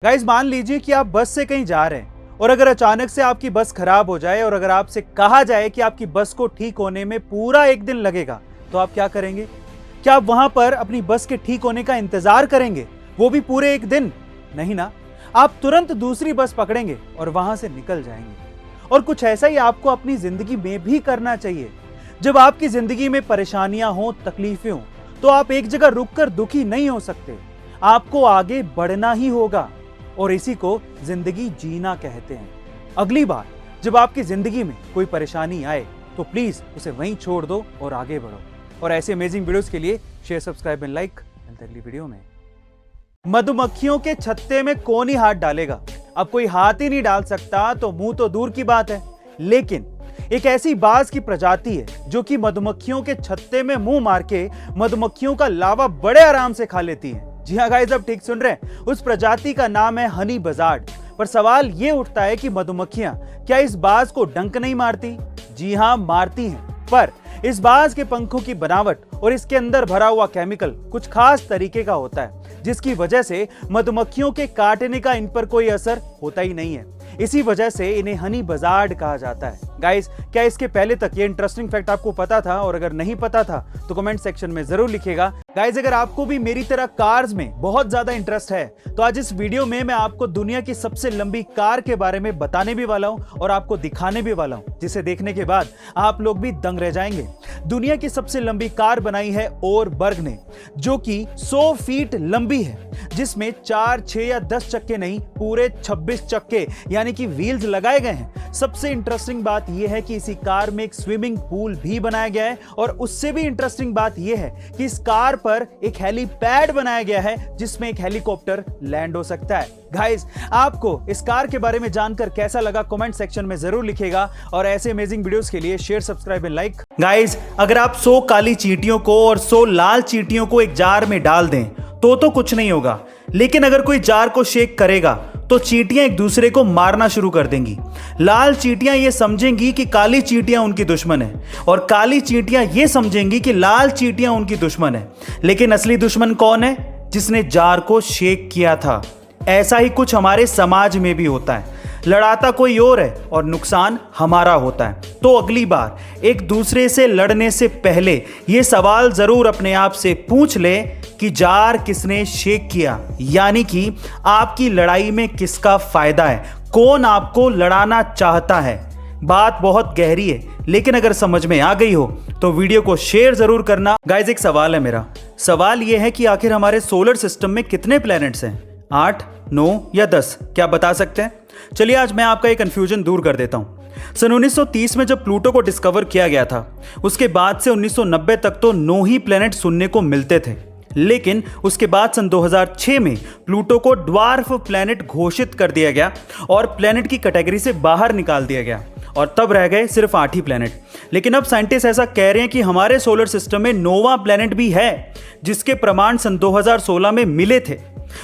Guys मान लीजिए कि आप बस से कहीं जा रहे हैं और अगर अचानक से आपकी बस खराब हो जाए और अगर आपसे कहा जाए कि आपकी बस को ठीक होने में पूरा एक दिन लगेगा, तो आप क्या करेंगे? क्या आप वहां पर अपनी बस के ठीक होने का इंतजार करेंगे, वो भी पूरे एक दिन? नहीं ना, आप तुरंत दूसरी बस पकड़ेंगे और वहां से निकल जाएंगे। और कुछ ऐसा ही आपको अपनी जिंदगी में भी करना चाहिए। जब आपकी जिंदगी में परेशानियां हो, तकलीफें हो, तो आप एक जगह रुककर दुखी नहीं हो सकते, आपको आगे बढ़ना ही होगा। और इसी को जिंदगी जीना कहते हैं। अगली बार जब आपकी जिंदगी में कोई परेशानी आए तो प्लीज उसे वहीं छोड़ दो और आगे बढ़ो। और ऐसे अमेजिंग वीडियोस के लिए शेयर, सब्सक्राइब एंड लाइक। मिलते हैं अगली वीडियो में। मधुमक्खियों के छत्ते में कौन ही हाथ डालेगा? अब कोई हाथ ही नहीं डाल सकता तो मुंह तो दूर की बात है। लेकिन एक ऐसी बाज की प्रजाति है जो कि मधुमक्खियों के छत्ते में मुंह मार के मधुमक्खियों का लावा बड़े आराम से खा लेती है। जी हाँ गाइस, अब ठीक सुन रहे हैं। उस प्रजाति का नाम है हनी बजार्ड। पर सवाल यह उठता है कि मधुमक्खियां क्या इस बाज को डंक नहीं मारती? जी हाँ, मारती हैं। पर इस बाज के पंखों की बनावट और इसके अंदर भरा हुआ केमिकल कुछ खास तरीके का होता है, जिसकी वजह से मधुमक्खियों के काटने का इन पर कोई असर होता ही नहीं है। इसी वजह से इन्हें हनी बजार्ड कहा जाता है। गाइस, क्या इसके पहले तक ये इंटरेस्टिंग फैक्ट आपको पता था? और अगर नहीं पता था तो कमेंट सेक्शन में जरूर लिखिएगा। गाइस, अगर आपको भी मेरी तरह कार्स में बहुत ज्यादा इंटरेस्ट है तो आज इस वीडियो में मैं आपको दुनिया की सबसे लंबी कार के बारे में बताने भी वाला हूं और आपको दिखाने भी वाला हूं, जिसे देखने के बाद आप लोग भी दंग रह जाएंगे। दुनिया की सबसे लंबी कार बनाई है ओरबर्ग ने, जो कि 100 फीट लंबी है, जिसमें 4, 6 या 10 चक्के नहीं, पूरे 26 चक्के यानी कि व्हील्स लगाए गए हैं। सबसे इंटरेस्टिंग बात यह है कि इसी कार में एक स्विमिंग पूल भी बनाया गया है और उससे भी इंटरेस्टिंग बात यह है कि इस कार पर एक हेलीपैड बनाया गया है जिसमें एक हेलीकॉप्टर लैंड हो सकता है। गाइस, आपको इस कार के बारे में जानकर कैसा लगा कमेंट सेक्शन में जरूर लिखिएगा। और ऐसे अमेजिंग वीडियोस के लिए share, subscribe and like. Guys, अगर आप 100 काली चींटियों को और 100 लाल चींटियों को एक जार में डाल दें तो कुछ नहीं होगा, लेकिन अगर कोई जार को शेक करेगा तो चींटियां एक दूसरे को मारना शुरू कर देंगी। लाल चींटियां ये समझेंगी कि काली चींटियां उनकी दुश्मन है और काली चींटियां ये समझेंगी कि लाल चींटियां उनकी दुश्मन है। लेकिन असली दुश्मन कौन है? जिसने जार को शेक किया था। ऐसा ही कुछ हमारे समाज में भी होता है। लड़ाता कोई और है और नुकसान हमारा होता है। तो अगली बार एक दूसरे से लड़ने से पहले यह सवाल जरूर अपने आप से पूछ ले कि जार किसने शेक किया, यानी कि आपकी लड़ाई में किसका फायदा है, कौन आपको लड़ाना चाहता है। बात बहुत गहरी है, लेकिन अगर समझ में आ गई हो तो वीडियो को शेयर जरूर करना। गाइस, एक सवाल है मेरा। सवाल यह है कि आखिर हमारे सोलर सिस्टम में कितने प्लैनेट्स हैं? 8, 9 या 10? क्या बता सकते हैं? चलिए आज मैं आपका एक कंफ्यूजन दूर कर देता हूं। सन 1930 में जब प्लूटो को डिस्कवर किया गया था, उसके बाद से 1990 तक तो 9 ही प्लैनेट सुनने को मिलते थे। लेकिन उसके बाद सन 2006 में प्लूटो को ड्वार्फ प्लैनेट घोषित कर दिया गया और प्लैनेट की कैटेगरी से बाहर निकाल दिया गया और तब रह गए सिर्फ 8 ही प्लैनेट। लेकिन अब साइंटिस्ट ऐसा कह रहे हैं कि हमारे सोलर सिस्टम में 9वां प्लैनेट भी है, जिसके प्रमाण सन 2016 में मिले थे।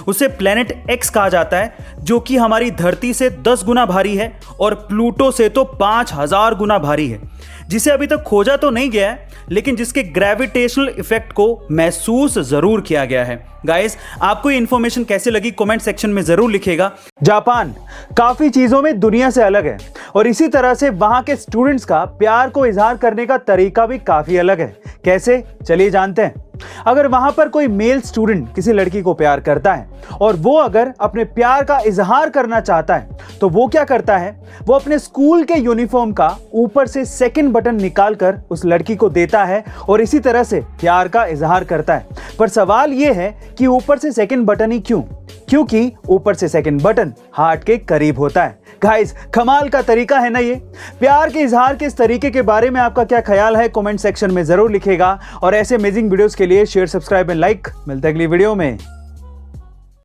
उसे प्लैनेट एक्स कहा जाता है, जो कि हमारी धरती से 10 गुना भारी है और प्लूटो से तो 5000 गुना भारी है, जिसे अभी तक खोजा तो नहीं गया है, लेकिन जिसके ग्रेविटेशनल इफेक्ट को महसूस जरूर किया गया है। गाइस, आपको ये इंफॉर्मेशन कैसे लगी कमेंट सेक्शन में जरूर लिखिएगा। जापान काफी चीजों में दुनिया से अलग है और इसी तरह से वहां के स्टूडेंट्स का प्यार को इजहार करने का तरीका भी काफी अलग है। कैसे? चलिए जानते हैं। अगर वहां पर कोई मेल स्टूडेंट किसी लड़की को प्यार करता है और वो अगर अपने प्यार का इजहार करना चाहता है तो वो क्या करता है? वो अपने स्कूल के यूनिफॉर्म का ऊपर से सेकंड बटन निकालकर उस लड़की को देता है और इसी तरह से प्यार का इजहार करता है। पर सवाल ये है कि ऊपर से सेकंड बटन ही क्यों? क्योंकि ऊपर से सेकंड बटन हार्ट के करीब होता है। गाइस, कमाल का तरीका है ना ये। प्यार के इजहार के इस तरीके के बारे में आपका क्या ख्याल है कमेंट सेक्शन में जरूर लिखिएगा। और ऐसे अमेजिंग वीडियोस के लिए शेयर, सब्सक्राइब एंड लाइक। मिलते हैं अगली वीडियो में।